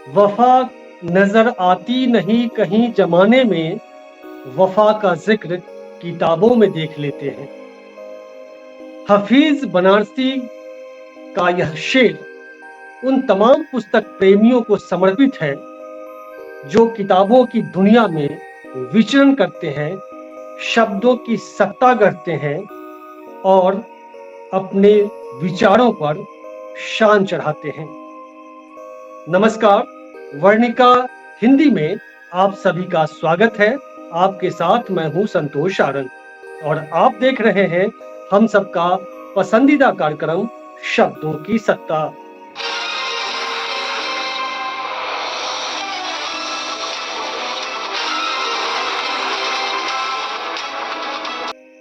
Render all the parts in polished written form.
वफा नजर आती नहीं कहीं जमाने में, वफा का जिक्र किताबों में देख लेते हैं। हफीज बनारसी का यह शेर उन तमाम पुस्तक प्रेमियों को समर्पित है जो किताबों की दुनिया में विचरण करते हैं, शब्दों की सत्ता करते हैं और अपने विचारों पर शान चढ़ाते हैं। नमस्कार, वर्णिका हिंदी में आप सभी का स्वागत है। आपके साथ मैं हूं संतोष आनंद और आप देख रहे हैं हम सबका पसंदीदा कार्यक्रम शब्दों की सत्ता।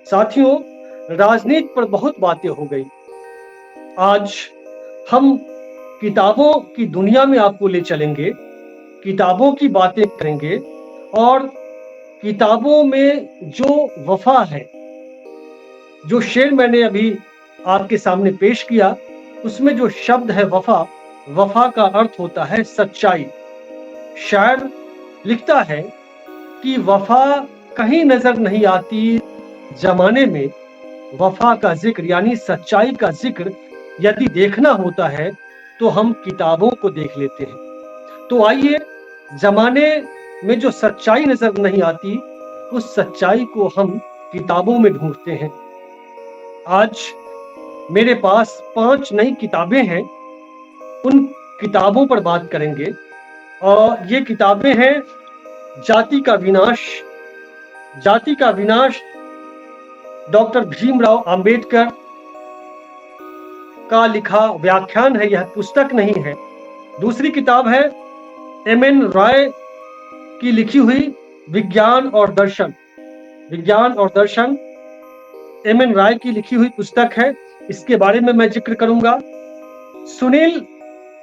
साथियों, राजनीति पर बहुत बातें हो गई। आज हम किताबों की दुनिया में आपको ले चलेंगे, किताबों की बातें करेंगे और किताबों में जो वफा है, जो शेर मैंने अभी आपके सामने पेश किया, उसमें जो शब्द है वफा, वफा का अर्थ होता है सच्चाई। शायर लिखता है कि वफा कहीं नजर नहीं आती जमाने में, वफा का जिक्र यानी सच्चाई का जिक्र यदि देखना होता है तो हम किताबों को देख लेते हैं। तो आइए, जमाने में जो सच्चाई नजर नहीं आती, उस सच्चाई को हम किताबों में ढूंढते हैं। आज मेरे पास 5 नई किताबें हैं, उन किताबों पर बात करेंगे। और ये किताबें हैं जाति का विनाश, जाति का विनाश डॉक्टर भीमराव अंबेडकर का लिखा व्याख्यान है, यह पुस्तक नहीं है। दूसरी किताब है एम.एन. रॉय की लिखी हुई विज्ञान और दर्शन, विज्ञान और दर्शन एम.एन. रॉय की लिखी हुई पुस्तक है, इसके बारे में मैं जिक्र करूंगा। सुनील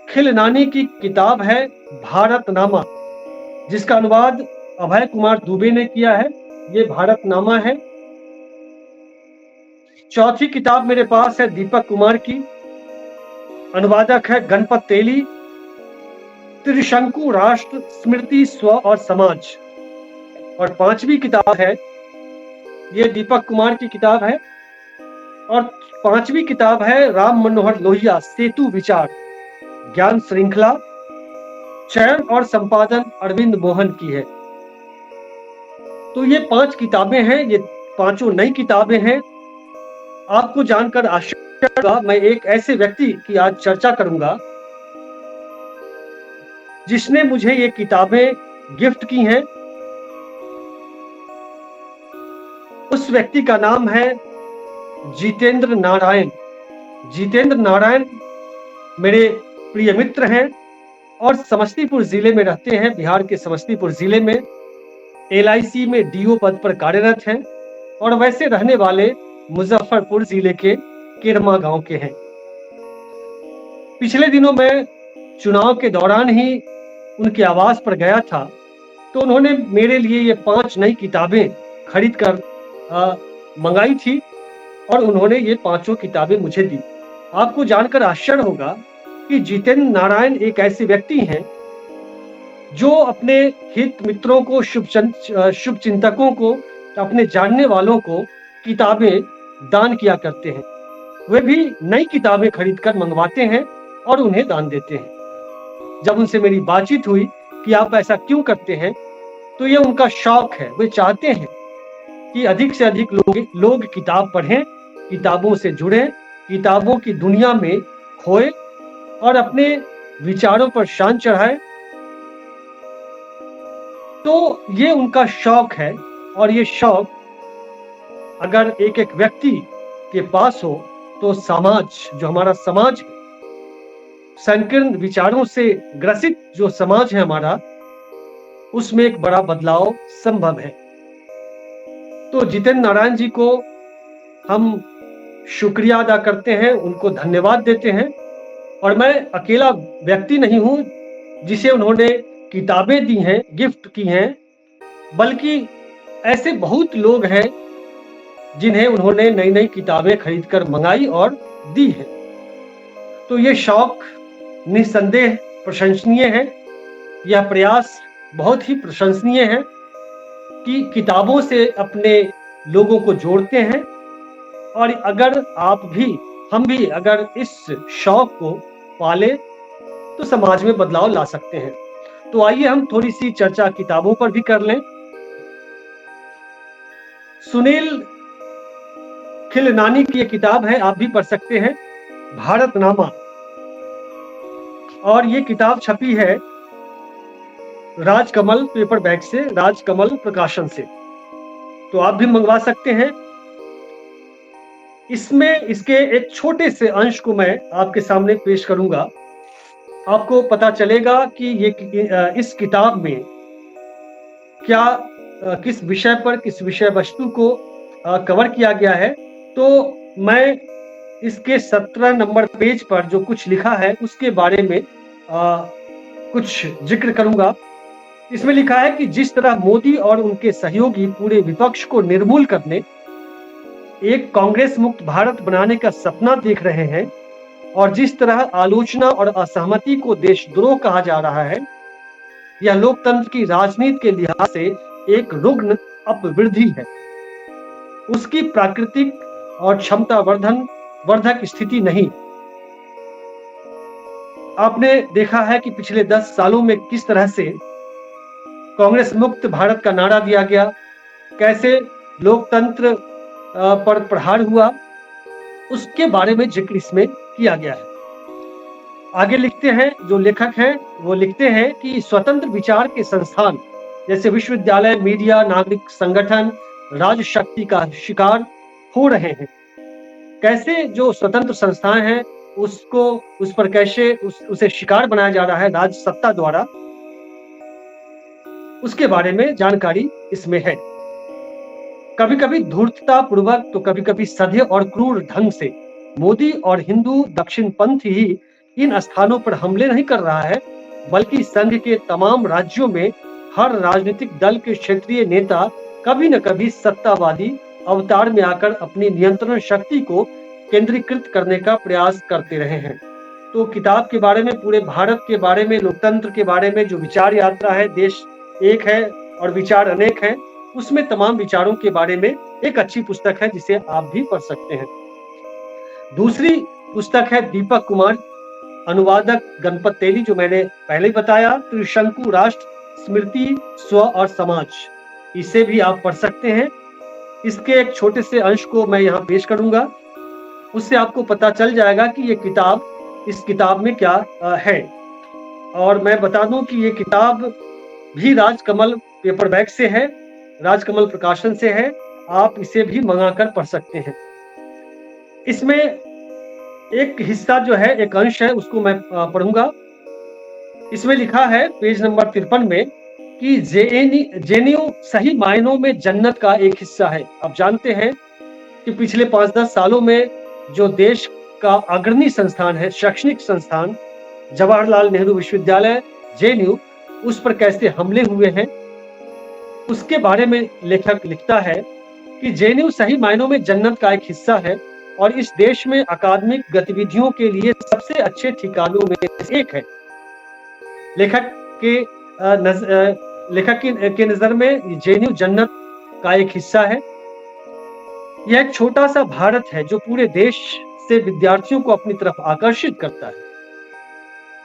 खिलनानी की किताब है भारतनामा, जिसका अनुवाद अभय कुमार दुबे ने किया है, ये भारतनामा है। चौथी किताब मेरे पास है दीपक कुमार की, अनुवादक है गणपत तेली, त्रिशंकु राष्ट्र स्मृति स्व और समाज। और 5वीं किताब है, ये दीपक कुमार की किताब है, और 5वीं किताब है राम मनोहर लोहिया सेतु विचार ज्ञान श्रृंखला, चयन और संपादन अरविंद मोहन की है। तो ये 5 किताबें हैं, ये 5 नई किताबें हैं। आपको जानकर आश्चर्य होगा, मैं एक ऐसे व्यक्ति की आज चर्चा करूंगा जिसने मुझे ये किताबें गिफ्ट की हैं। उस व्यक्ति का नाम है जितेंद्र नारायण। जितेंद्र नारायण मेरे प्रिय मित्र हैं और समस्तीपुर जिले में रहते हैं, बिहार के समस्तीपुर जिले में LIC में DO पद पर कार्यरत हैं और वैसे रहने वाले मुजफ्फरपुर जिले के किरमा गांव के हैं। पिछले दिनों मैं चुनाव के दौरान ही उनके आवास पर गया था, तो उन्होंने मेरे लिए ये 5 नई किताबें खरीद कर मंगाई थी और उन्होंने ये 5 किताबें मुझे दी। आपको जानकर आश्चर्य होगा कि जितेंद्र नारायण एक ऐसे व्यक्ति हैं जो अपने हित मित्रों को, शुभ चिंतकों को, अपने जानने वालों को किताबें दान किया करते हैं। वे भी नई किताबें खरीदकर मंगवाते हैं और उन्हें दान देते हैं। जब उनसे मेरी बातचीत हुई कि आप ऐसा क्यों करते हैं, तो ये उनका शौक है। वे चाहते हैं कि अधिक से अधिक लोग किताब पढ़ें, किताबों से जुड़ें, किताबों की दुनिया में खोए और अपने विचारों पर शान चढ़ाए। तो ये उनका शौक है और ये शौक अगर एक एक व्यक्ति के पास हो तो समाज, जो हमारा समाज है, संकीर्ण विचारों से ग्रसित जो समाज है हमारा, उसमें एक बड़ा बदलाव संभव है। तो जितेंद्र नारायण जी को हम शुक्रिया अदा करते हैं, उनको धन्यवाद देते हैं। और मैं अकेला व्यक्ति नहीं हूं जिसे उन्होंने किताबें दी हैं, गिफ्ट की हैं, बल्कि ऐसे बहुत लोग हैं जिन्हें उन्होंने नई नई किताबें खरीदकर मंगाई और दी है। तो ये शौक निस्संदेह प्रशंसनीय है यह प्रयास बहुत ही प्रशंसनीय है कि किताबों से अपने लोगों को जोड़ते हैं, और अगर आप भी, हम भी अगर इस शौक को पाले तो समाज में बदलाव ला सकते हैं। तो आइए हम थोड़ी सी चर्चा किताबों पर भी कर लें। सुनील खिलनानी की एक किताब है, आप भी पढ़ सकते हैं, भारतनामा, और ये किताब छपी है राजकमल पेपर बैग से, राजकमल प्रकाशन से, तो आप भी मंगवा सकते हैं। इसमें इसके एक छोटे से अंश को मैं आपके सामने पेश करूंगा। आपको पता चलेगा कि ये इस किताब में क्या किस विषय पर, किस विषय वस्तु को कवर किया गया है। तो मैं इसके 17 नंबर पेज पर जो कुछ लिखा है उसके बारे में कुछ जिक्र करूंगा। इसमें लिखा है कि जिस तरह मोदी और उनके सहयोगी पूरे विपक्ष को निर्मूल करने, एक कांग्रेस मुक्त भारत बनाने का सपना देख रहे हैं, और जिस तरह आलोचना और असहमति को देशद्रोह कहा जा रहा है, यह लोकतंत्र की राजनीति के लिहाज से एक रुग्ण अपवृद्धि है। उसकी प्राकृतिक और क्षमता वर्धक स्थिति नहीं। आपने देखा है कि पिछले 10 सालों में किस तरह से कांग्रेस मुक्त भारत का नारा दिया गया, कैसे लोकतंत्र पर प्रहार हुआ, उसके बारे में जिक्र इसमें किया गया है। आगे लिखते हैं, जो लेखक हैं वो लिखते हैं कि स्वतंत्र विचार के संस्थान जैसे विश्वविद्यालय, मीडिया, नागरिक संगठन राजशक्ति का शिकार हो रहे हैं। कैसे जो स्वतंत्र संस्थाएं हैं उस पर कैसे उसे शिकार बनाया जा रहा है राज सत्ता द्वारा, उसके बारे में जानकारी इसमें है। कभी कभी धूर्तता पूर्वक तो कभी कभी सधे और क्रूर ढंग से मोदी और हिंदू दक्षिणपंथी ही इन स्थानों पर हमले नहीं कर रहा है, बल्कि संघ के तमाम राज्यों में हर राजनीतिक दल के क्षेत्रीय नेता कभी न कभी सत्तावादी अवतार में आकर अपनी नियंत्रण शक्ति को केंद्रीकृत करने का प्रयास करते रहे हैं। तो किताब के बारे में, पूरे भारत के बारे में, लोकतंत्र के बारे में जो विचार यात्रा है, देश एक है और विचार अनेक हैं, उसमें तमाम विचारों के बारे में एक अच्छी पुस्तक है जिसे आप भी पढ़ सकते हैं। दूसरी पुस्तक है दीपक कुमार, अनुवादक गणपत तेली, जो मैंने पहले बताया, त्रिशंकु राष्ट्र, स्मृति, स्व और समाज, इसे भी आप पढ़ सकते हैं। इसके एक छोटे से अंश को मैं यहाँ पेश करूंगा, उससे आपको पता चल जाएगा कि ये किताब, इस किताब में क्या है। और मैं बता दूं कि ये किताब भी राजकमल पेपर बैग से है, राजकमल प्रकाशन से है, आप इसे भी मंगाकर पढ़ सकते हैं। इसमें एक हिस्सा जो है, एक अंश है, उसको मैं पढ़ूंगा। इसमें लिखा है पेज नंबर 53 में कि जेएनयू सही मायनों में जन्नत का एक हिस्सा है। आप जानते हैं कि पिछले 5-10 सालों में जो देश का अग्रणी संस्थान है, शैक्षणिक संस्थान जवाहरलाल नेहरू विश्वविद्यालय जेएनयू, उस पर कैसे हमले हुए हैं, उसके बारे में लेखक लिखता है कि जेएनयू सही मायनों में जन्नत का एक हिस्सा है और इस देश में अकादमिक गतिविधियों के लिए सबसे अच्छे ठिकानों में से एक है। लेखक के नजर में जेएनयू जन्नत का एक हिस्सा है। यह एक छोटा सा भारत है जो पूरे देश से विद्यार्थियों को अपनी तरफ आकर्षित करता है।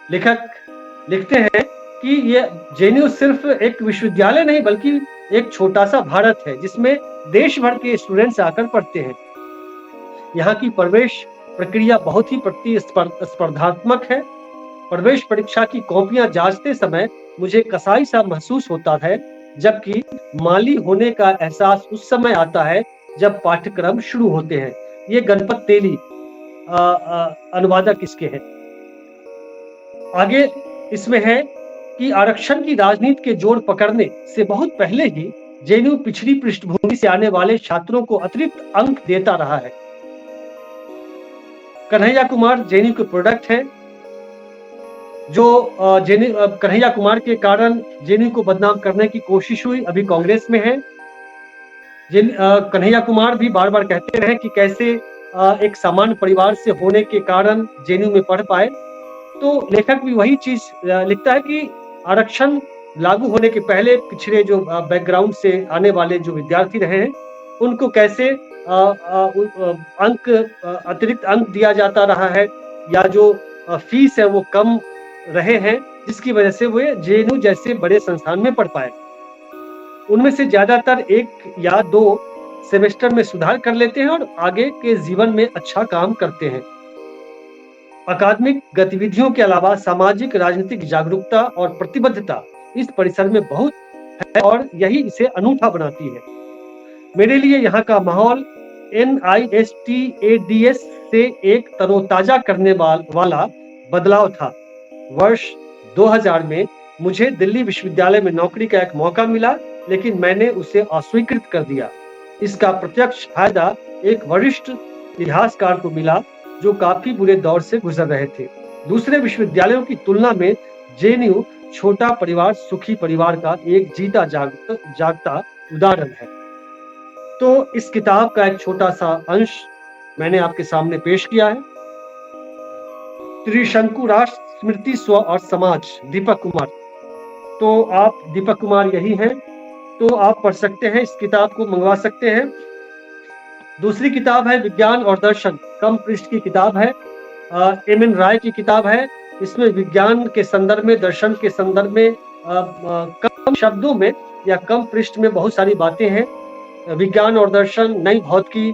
लेखक लिखते हैं कि यह जेएनयू सिर्फ एक विश्वविद्यालय नहीं बल्कि एक छोटा सा भारत है जिसमें देश भर के स्टूडेंट्स आकर पढ़ते हैं। यहाँ की प्रवेश प्रक्रिया बहुत ही प्रतिस्पर्धात्मक है। प्रवेश परीक्षा की कॉपियां जांचते समय मुझे कसाई सा महसूस होता है, जबकि माली होने का एहसास उस समय आता है जब पाठ्यक्रम शुरू होते हैं। ये गणपत तेली अनुवादक इसके हैं। आगे इसमें है कि आरक्षण की राजनीति के जोर पकड़ने से बहुत पहले ही जेएनयू पिछड़ी पृष्ठभूमि से आने वाले छात्रों को अतिरिक्त अंक देता रहा है। कन्हैया कुमार जेएनयू के प्रोडक्ट है, जो कन्हैया कुमार के कारण जेएनयू को बदनाम करने की कोशिश हुई, अभी कांग्रेस में है। कन्हैया कुमार भी बार बार कहते रहे कि कैसे एक सामान्य परिवार से होने के कारण जेएनयू में पढ़ पाए। तो लेखक भी वही चीज लिखता है कि आरक्षण लागू होने के पहले पिछड़े जो बैकग्राउंड से आने वाले जो विद्यार्थी रहे हैं, उनको कैसे अतिरिक्त अंक दिया जाता रहा है, या जो फीस है वो कम रहे हैं, जिसकी वजह से वे जेएनयू जैसे बड़े संस्थान में पढ़ पाए। उनमें से ज्यादातर 1 या 2 सेमेस्टर में सुधार कर लेते हैं और आगे के जीवन में अच्छा काम करते हैं। अकादमिक गतिविधियों के अलावा सामाजिक राजनीतिक जागरूकता और प्रतिबद्धता इस परिसर में बहुत है और यही इसे अनूठा बनाती है। मेरे लिए यहाँ का माहौल NISTADS से एक तरोताजा करने वाला बदलाव था। वर्ष 2000 में मुझे दिल्ली विश्वविद्यालय में नौकरी का एक मौका मिला, लेकिन मैंने उसे अस्वीकृत कर दिया। इसका प्रत्यक्ष फायदा एक वरिष्ठ इतिहासकार को मिला जो काफी बुरे दौर से गुजर रहे थे। दूसरे विश्वविद्यालयों की तुलना में जेएनयू छोटा परिवार सुखी परिवार का एक जीता जागता उदाहरण है। तो इस किताब का एक छोटा सा अंश मैंने आपके सामने पेश किया है। त्रिशंकु राष्ट्र, स्मृति, स्व और समाज, दीपक कुमार। तो आप दीपक कुमार यही हैं, तो आप पढ़ सकते हैं, इस किताब को मंगवा सकते हैं। दूसरी किताब है विज्ञान और दर्शन, कम पृष्ठ की किताब है, MN राय की किताब है। इसमें विज्ञान के संदर्भ में, दर्शन के संदर्भ में कम शब्दों में या कम पृष्ठ में बहुत सारी बातें हैं। विज्ञान और दर्शन, नई भौतिकी,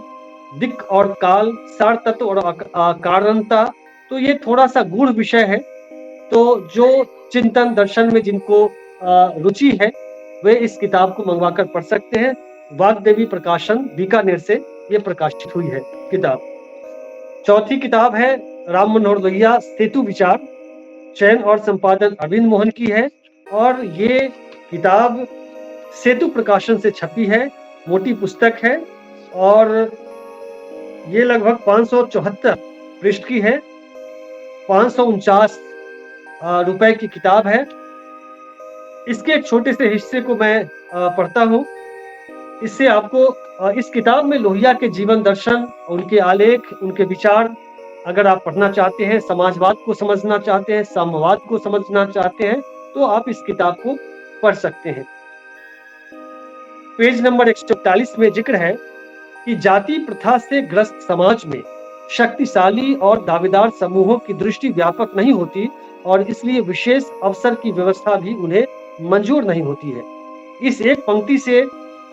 दिक् और काल, सार तत्व और कारणता, तो ये थोड़ा सा गूढ़ विषय है। तो जो चिंतन दर्शन में जिनको रुचि है वे इस किताब को मंगवाकर पढ़ सकते हैं। वाग्देवी प्रकाशन, बीकानेर से ये प्रकाशित हुई है किताब। चौथी किताब है राम मनोहर लोहिया, सेतु विचार, चयन और संपादन अरविंद मोहन की है और ये किताब सेतु प्रकाशन से छपी है, मोटी पुस्तक है और ये लगभग 574 पृष्ठ की है, 549 रुपए की किताब है। इसके एक छोटे से हिस्से को मैं पढ़ता हूँ। इससे आपको इस किताब में लोहिया के जीवन दर्शन, उनके आलेख, उनके विचार अगर आप पढ़ना चाहते हैं, समाजवाद को समझना चाहते हैं, साम्यवाद को समझना चाहते हैं, तो आप इस किताब को पढ़ सकते हैं। पेज नंबर 141 में जिक्र है कि जाति प्रथा से ग्रस्त समाज में शक्तिशाली और दावेदार समूहों की दृष्टि व्यापक नहीं होती और इसलिए विशेष अवसर की व्यवस्था भी उन्हें मंजूर नहीं होती है। इस एक पंक्ति से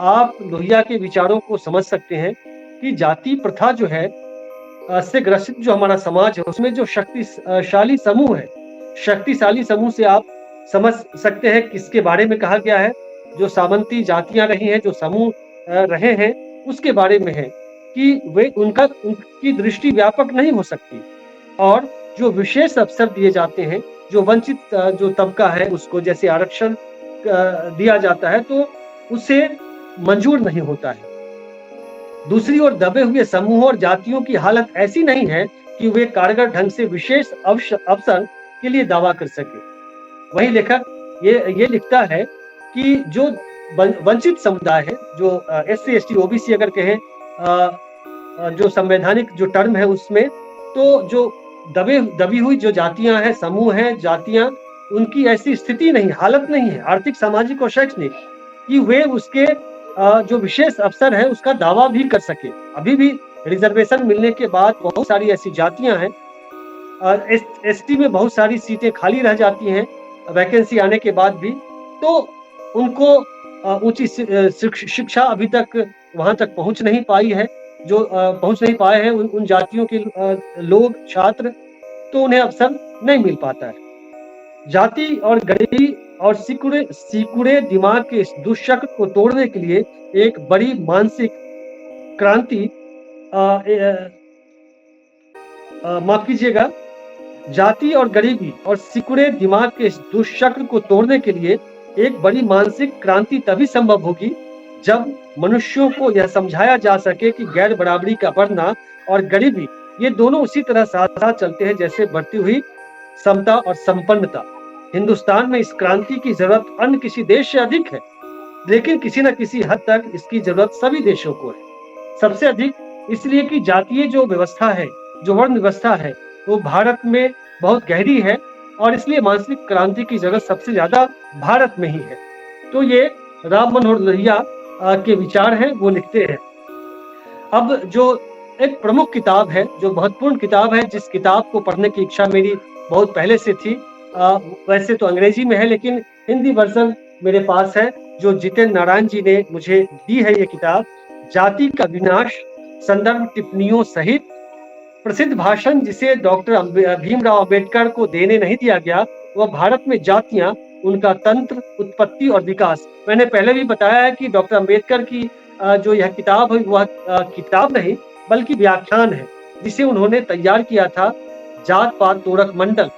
आप लोहिया के विचारों को समझ सकते हैं कि जाति प्रथा जो है से ग्रसित जो हमारा समाज है उसमें जो शक्तिशाली समूह है, शक्तिशाली समूह से आप समझ सकते हैं किसके बारे में कहा गया है। जो सामंती जातियां रही हैं, जो समूह रहे हैं, उसके बारे में है कि वे उनकी दृष्टि व्यापक नहीं हो सकती और जो विशेष अवसर दिए जाते हैं, जो वंचित जो तबका है उसको जैसे आरक्षण दिया जाता है तो उसे मंजूर नहीं होता है। दूसरी ओर दबे हुए समूहों और जातियों की हालत ऐसी नहीं है कि वे कारगर ढंग से विशेष अवसर के लिए दावा कर सके। वही लेखक ये लिखता है कि जो वंचित समुदाय है, जो SC ST OBC अगर कहें जो संवैधानिक जो टर्म है उसमें, तो जो दबी हुई जो जातियां हैं, समूह हैं, जातियां, उनकी ऐसी स्थिति नहीं, हालत नहीं है आर्थिक, सामाजिक और शैक्षणिक कि वे उसके जो विशेष अवसर है उसका दावा भी कर सके। अभी भी रिजर्वेशन मिलने के बाद बहुत सारी ऐसी जातियां हैं, ST में बहुत सारी सीटें खाली रह जाती हैं वैकेंसी आने के बाद भी, तो उनको ऊंची शिक्षा अभी तक वहां तक पहुंच नहीं पाई है। जो पहुंच नहीं पाए हैं उन जातियों के लोग, छात्र, तो उन्हें अवसर नहीं मिल पाता है। जाति और गरीबी और सिकुड़े दिमाग के इस दुष्चक्र को तोड़ने के लिए एक बड़ी मानसिक क्रांति, माफ कीजिएगा, जाति और गरीबी और सिकुड़े दिमाग के इस दुष्चक्र को तोड़ने के लिए एक बड़ी मानसिक क्रांति तभी संभव होगी जब मनुष्यों को यह समझाया जा सके कि गैर बराबरी का बढ़ना और गरीबी ये दोनों उसी तरह साथ साथ चलते हैं जैसे बढ़ती हुई समता और संपन्नता। हिंदुस्तान में इस क्रांति की जरूरत अन्य किसी देश से अधिक है, लेकिन किसी न किसी हद तक इसकी जरूरत सभी देशों को है। सबसे अधिक इसलिए कि जातीय जो व्यवस्था है, जो वर्ण व्यवस्था है, वो भारत में बहुत गहरी है और इसलिए मानसिक क्रांति की जरूरत सबसे ज्यादा भारत में ही है। तो ये राम मनोहर लोहिया के विचार हैं, वो लिखते हैं। अब जो एक प्रमुख किताब है, जो महत्वपूर्ण किताब है, जिस किताब को पढ़ने की इच्छा मेरी बहुत पहले से थी, वैसे तो अंग्रेजी में है लेकिन हिंदी वर्जन मेरे पास है, जो जितेंद्र नारायण जी ने मुझे दी है ये किताब, जाति का विनाश, संदर्भ टिप्पणियों सहित प्रसिद्ध भाषण जिसे डॉक्टर भीमराव अंबेडकर को देने नहीं दिया गया, वह भारत में जातियां, उनका तंत्र, उत्पत्ति और विकास। मैंने पहले भी बताया है कि डॉक्टर अंबेडकर की जो यह किताब है वह किताब नहीं बल्कि व्याख्यान है, जिसे उन्होंने तैयार किया था जात पात तोड़क मंडल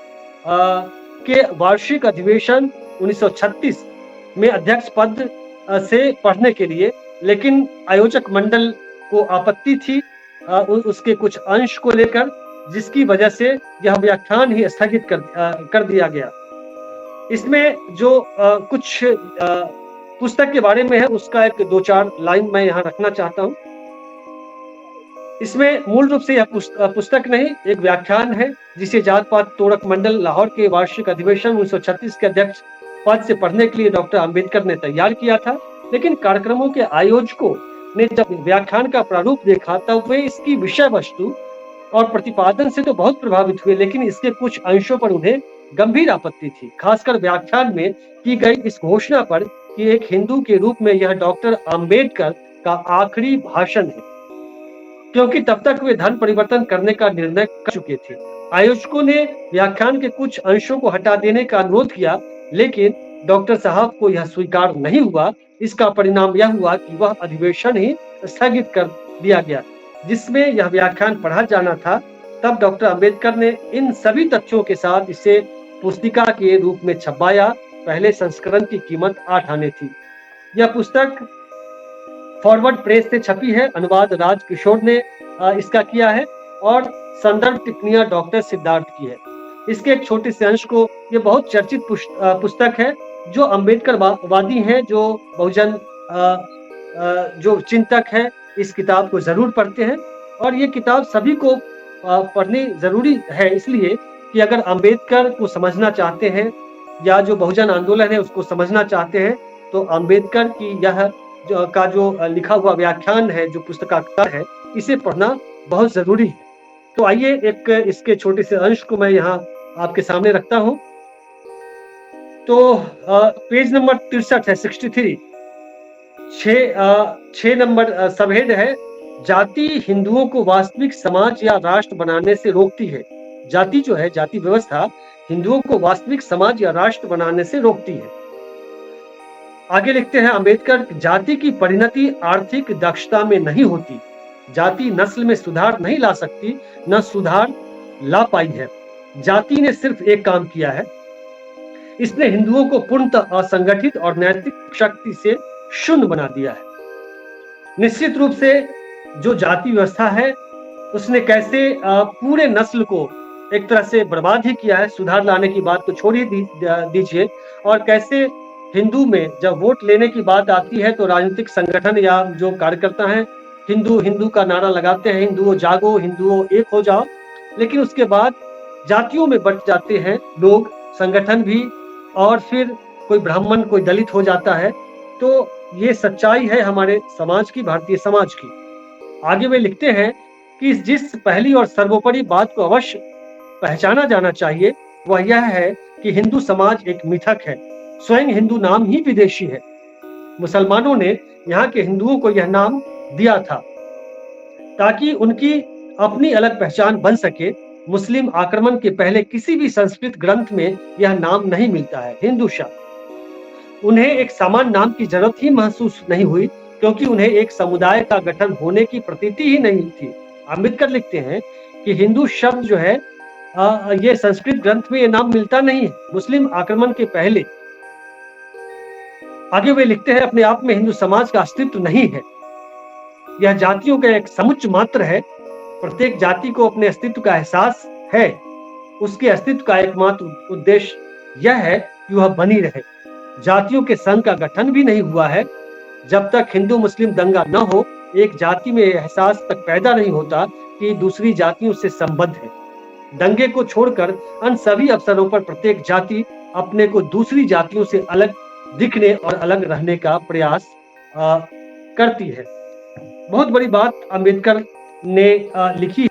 के वार्षिक अधिवेशन 1936 में अध्यक्ष पद से पढ़ने के लिए, लेकिन आयोजक मंडल को आपत्ति थी उसके कुछ अंश को लेकर, जिसकी वजह से यह व्याख्यान ही स्थगित कर दिया गया। इसमें जो कुछ पुस्तक के बारे में है उसका एक 2-4 लाइन मैं यहाँ रखना चाहता हूँ। इसमें मूल रूप से यह पुस्तक नहीं, एक व्याख्यान है जिसे जात पात तोड़क मंडल लाहौर के वार्षिक अधिवेशन 1936 के अध्यक्ष पद से पढ़ने के लिए डॉक्टर अंबेडकर ने तैयार किया था। लेकिन कार्यक्रमों के आयोजकों ने जब व्याख्यान का प्रारूप देखा तब वे इसकी विषय वस्तु और प्रतिपादन से तो बहुत प्रभावित हुए, लेकिन इसके कुछ अंशों पर उन्हें गंभीर आपत्ति थी, खासकर व्याख्यान में की गई इस घोषणा पर कि एक हिंदू के रूप में यह डॉक्टर अंबेडकर का आखिरी भाषण है, क्योंकि तब तक वे धर्म परिवर्तन करने का निर्णय कर चुके थे। आयोजकों ने व्याख्यान के कुछ अंशों को हटा देने का अनुरोध किया, लेकिन डॉक्टर साहब को यह स्वीकार नहीं हुआ। इसका परिणाम यह हुआ कि वह अधिवेशन ही स्थगित कर दिया गया जिसमें यह व्याख्यान पढ़ा जाना था। तब डॉक्टर अंबेडकर ने इन सभी तथ्यों के साथ इसे पुस्तिका के रूप में छपवाया। पहले संस्करण की कीमत 8 आने थी। यह पुस्तक फॉरवर्ड प्रेस से छपी है, अनुवाद राज किशोर ने इसका किया है और संदर्भ टिप्पणियां डॉक्टर सिद्धार्थ की है। इसके एक छोटे से अंश को, ये बहुत चर्चित पुस्तक है, जो अंबेडकर वादी हैं, जो बहुजन जो चिंतक है, इस किताब को जरूर पढ़ते हैं। और ये किताब सभी को पढ़नी जरूरी है, इसलिए कि अगर अंबेडकर को समझना चाहते हैं या जो बहुजन आंदोलन है उसको समझना चाहते हैं, तो अंबेडकर की यह जो लिखा हुआ व्याख्यान है, जो पुस्तकाकार है, इसे पढ़ना बहुत जरूरी है। तो आइए एक इसके छोटे से अंश को मैं यहाँ आपके सामने रखता हूँ। तो पेज नंबर 63 है, 63, 6 नंबर सबहेड है, जाति हिंदुओं को वास्तविक समाज या राष्ट्र बनाने से रोकती है। जाति जो है, जाति व्यवस्था हिंदुओं को वास्तविक समाज या राष्ट्र बनाने से रोकती है। आगे लिखते हैं अंबेडकर, जाति की परिणति आर्थिक दक्षता में नहीं होती। जाति नस्ल में सुधार नहीं ला सकती, न सुधार ला पाई है। जाति ने सिर्फ एक काम किया है, इसने हिंदुओं को पूर्णतः असंगठित और नैतिक शक्ति से शून्य बना दिया है। निश्चित रूप से जो जाति व्यवस्था है उसने कैसे पूरे नस्ल को एक तरह से बर्बाद ही किया है। सुधार लाने की बात तो छोड़ ही दीजिए, और कैसे हिंदू में जब वोट लेने की बात आती है तो राजनीतिक संगठन या जो कार्यकर्ता हैं हिंदू हिंदू का नारा लगाते हैं, हिंदुओं जागो, हिंदुओं एक हो जाओ, लेकिन उसके बाद जातियों में बंट जाते हैं लोग, संगठन भी, और फिर कोई ब्राह्मण कोई दलित हो जाता है। तो ये सच्चाई है हमारे समाज की, भारतीय समाज की। आगे वे लिखते हैं कि जिस पहली और सर्वोपरि बात को अवश्य पहचाना जाना चाहिए वह यह है कि हिंदू समाज एक मिथक है, स्वयं हिंदू नाम ही विदेशी है। मुसलमानों ने यहाँ के हिंदुओं को यह नाम दिया था ताकि उनकी अपनी अलग पहचान बन सके। मुस्लिम आक्रमण के पहले किसी भी संस्कृत ग्रंथ में यह नाम नहीं मिलता है, हिंदू शब्द। उन्हें एक सामान्य नाम की जरूरत ही महसूस नहीं हुई, क्योंकि उन्हें एक समुदाय का गठन होने की प्रतीति ही नहीं थी। अम्बेडकर लिखते हैं कि हिंदू शब्द जो है ये संस्कृत ग्रंथ में ये नाम मिलता नहीं है, मुस्लिम आक्रमण के पहले। आगे वे लिखते हैं, अपने आप में हिंदू समाज का अस्तित्व नहीं है, यह जातियों का एक समुच्चय मात्र है। प्रत्येक जाति को अपने अस्तित्व का एहसास है, उसके अस्तित्व का एकमात्र उद्देश्य यह है कि वह बनी रहे। जातियों के संघ का गठन भी नहीं हुआ है। जब तक हिंदू मुस्लिम दंगा न हो, एक जाति में एहसास तक पैदा नहीं होता कि दूसरी जातियों से संबद्ध है। दंगे को छोड़कर अन्य सभी अवसरों पर प्रत्येक जाति अपने को दूसरी जातियों से अलग दिखने और अलग रहने का प्रयास करती है। बहुत बड़ी बात अम्बेडकर ने लिखी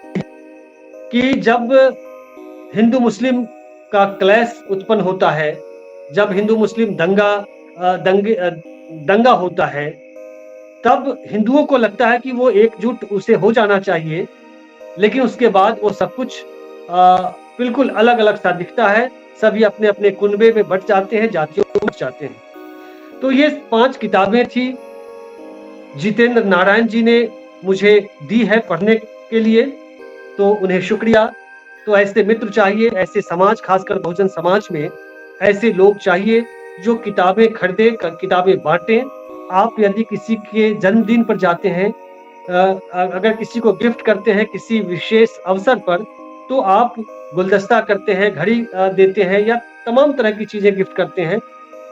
कि जब हिंदू मुस्लिम का क्लैश उत्पन्न होता है, जब हिंदू मुस्लिम दंगा होता है, तब हिंदुओं को लगता है कि वो एकजुट उसे हो जाना चाहिए, लेकिन उसके बाद वो सब कुछ बिल्कुल अलग-अलग सा दिखता है। सभी अपने-अपने कुनबे में बँट जाते हैं, जातियों में बँट जाते हैं। तो ये 5 किताबें थी, जितेंद्र नारायण जी ने मुझे दी है पढ़ने के लिए, तो उन्हें शुक्रिया। तो ऐसे मित्र चाहिए, ऐसे समाज, खासकर बहुजन समाज में ऐसे लोग चाहिए जो किताबें खरीदें, किताबें बाँटें। आप यदि किसी के जन्मदिन पर जाते हैं, अगर किसी को गिफ्ट करते हैं किसी विशेष अवसर पर, तो आप गुलदस्ता करते हैं, घड़ी देते हैं या तमाम तरह की चीज़ें गिफ्ट करते हैं।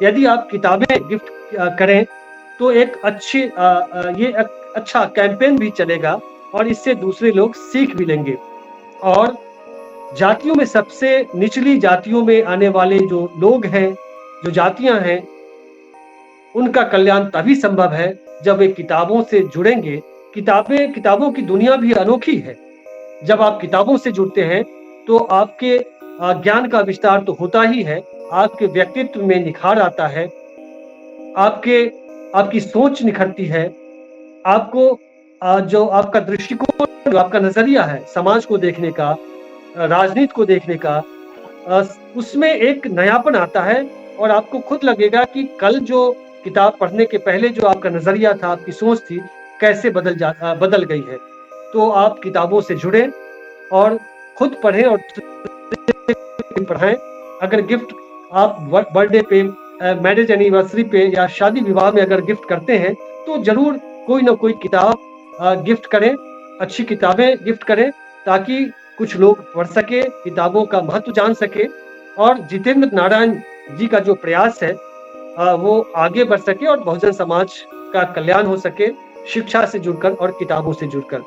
यदि आप किताबें गिफ्ट करें, तो एक अच्छा कैंपेन भी चलेगा और इससे दूसरे लोग सीख भी लेंगे। और जातियों में सबसे निचली जातियों में आने वाले जो लोग हैं, जो जातियाँ हैं, उनका कल्याण तभी संभव है जब वे किताबों से जुड़ेंगे। किताबों की दुनिया भी अनोखी है। जब आप किताबों से जुड़ते हैं, तो आपके ज्ञान का विस्तार तो होता ही है, आपके व्यक्तित्व में निखार आता है, आपकी सोच निखरती है, आपको जो आपका दृष्टिकोण, जो आपका नज़रिया है समाज को देखने का, राजनीति को देखने का, उसमें एक नयापन आता है और आपको खुद लगेगा कि कल जो किताब पढ़ने के पहले जो आपका नज़रिया था, आपकी सोच थी, कैसे बदल गई है। तो आप किताबों से जुड़ें और खुद पढ़ें और पढ़ाएं। अगर गिफ्ट आप बर्थडे पे, मैरिज एनिवर्सरी पे या शादी विवाह में अगर गिफ्ट करते हैं, तो जरूर कोई ना कोई किताब गिफ्ट करें, अच्छी किताबें गिफ्ट करें, ताकि कुछ लोग पढ़ सके, किताबों का महत्व जान सके और जितेंद्र नारायण जी का जो प्रयास है वो आगे बढ़ सके और बहुजन समाज का कल्याण हो सके, शिक्षा से जुड़कर और किताबों से जुड़कर।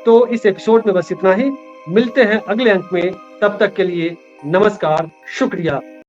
तो इस एपिसोड में बस इतना ही। मिलते हैं अगले अंक में, तब तक के लिए नमस्कार, शुक्रिया।